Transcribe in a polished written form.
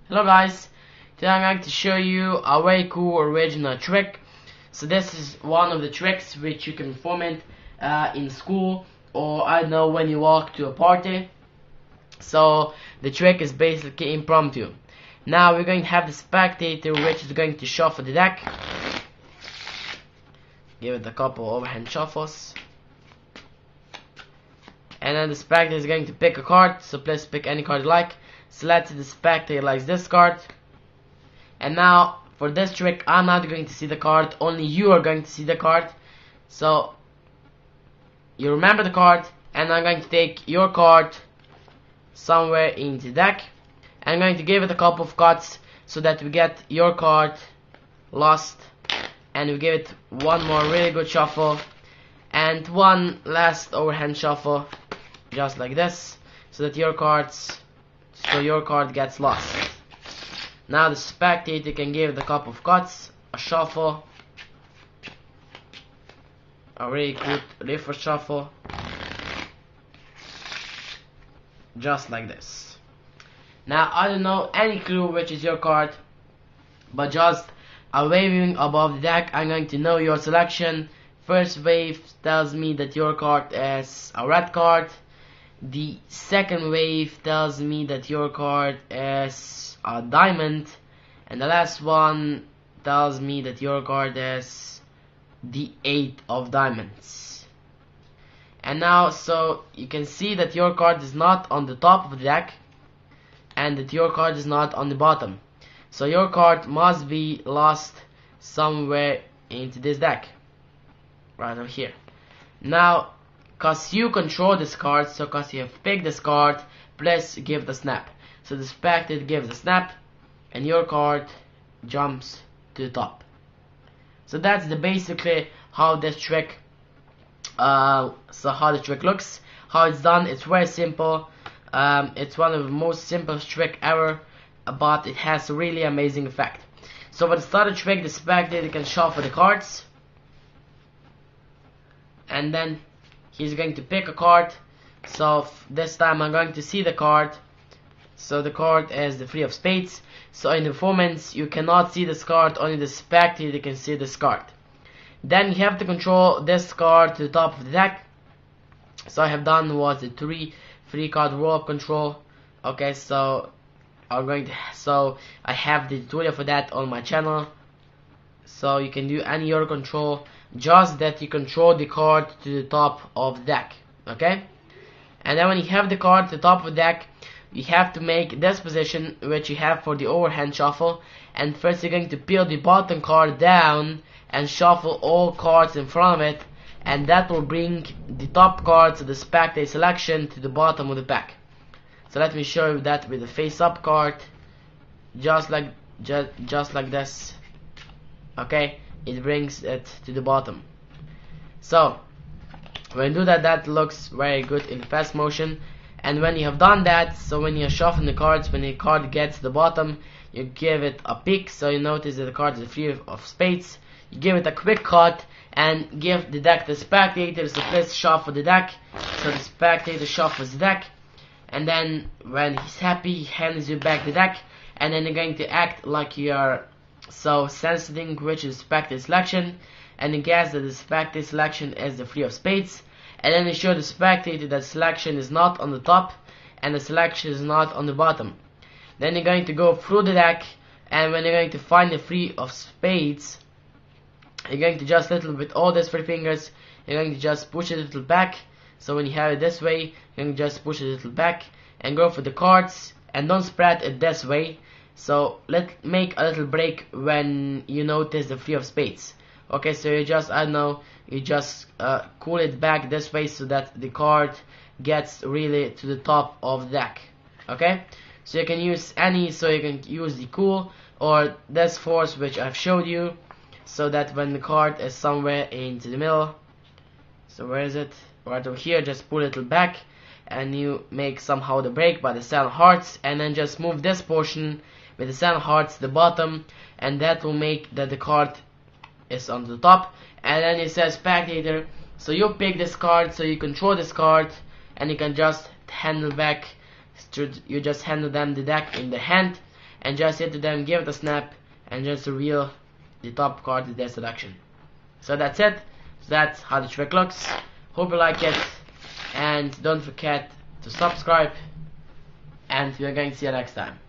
Hello guys, today I'm going to show you a very cool original trick. So this is one of the tricks which you can perform it in school, or I don't know, when you walk to a party. So the trick is basically impromptu. Now we're going to have the spectator which is going to shuffle the deck. Give it a couple overhand shuffles. And then the spectator is going to pick a card, so please pick any card you like. So let's say the spectator likes this card. And now for this trick I'm not going to see the card, only you are going to see the card. So you remember the card, and I'm going to take your card somewhere in the deck. I'm going to give it a couple of cuts so that we get your card lost, and we give it one more really good shuffle and one last overhand shuffle, just like this, so that your card gets lost. Now the spectator can give it a couple of cuts, a shuffle, a really good reverse shuffle, just like this. Now I don't know any clue which is your card, but just a waving above the deck I'm going to know your selection. First wave tells me that your card is a red card. The second wave tells me that your card is a diamond, and the last one tells me that your card is the 8 of diamonds. And now, so you can see that your card is not on the top of the deck, and that your card is not on the bottom. So your card must be lost somewhere into this deck, right over here. Now, cause you control this card, so cause you have picked this card, please give the snap. So the spectator gives the snap, and your card jumps to the top. So that's basically how this trick. How the trick looks, how it's done. It's very simple. It's one of the most simplest trick ever, but it has a really amazing effect. So for the starter trick, the spectator can shuffle the cards, and then he's going to pick a card. So this time I'm going to see the card. So the card is the 3 of spades. So in the performance you cannot see this card, only the spectator can see this card. Then you have to control this card to the top of the deck. So I have done was the 3 card roll up control. Okay, so I have the tutorial for that on my channel. So you can do any other control, just that you control the card to the top of the deck. Okay, and then when you have the card to the top of the deck, you have to make this position which you have for the overhand shuffle. And first you're going to peel the bottom card down and shuffle all cards in front of it, and that will bring the top cards of the spectator selection to the bottom of the pack. So let me show you that with the face up card, just like this. Okay, it brings it to the bottom. So when you do that, that looks very good in fast motion. And when you have done that, so when you're shuffling the cards, when the card gets to the bottom, you give it a pick. So you notice that the card is the 3 of spades. You give it a quick cut and give the deck to the spectator. So please shuffle the deck. So the spectator shuffles the deck, and then when he's happy, he hands you back the deck, and then you're going to act like you are so sensing which is spectator selection, and you guess that the spectator selection is the 3 of spades, and then you show the spectator that selection is not on the top and the selection is not on the bottom. Then you're going to go through the deck, and when you're going to find the 3 of spades, you're going to just little with all these 3 fingers, you're going to just push it a little back. So when you have it this way, you're going to just push it a little back and go for the cards, and don't spread it this way. So let's make a little break when you notice the 3 of spades. Okay, so you just, I don't know, you just cool it back this way so that the card gets really to the top of the deck. Okay, so you can use any, so you can use the cool or this force which I've showed you, so that when the card is somewhere into the middle, so where is it? Right over here, just pull it a little back, and you make somehow the break by the 7 hearts, and then just move this portion with the 7 hearts to the bottom, and that will make that the card is on the top. And then it says spectator, so you pick this card, so you control this card, and you can just handle back, you just handle them the deck in the hand, and just hit them, give it a snap, and just reveal the top card in their selection. So that's it. That's how the trick looks. Hope you like it, and don't forget to subscribe, and we are going to see you next time.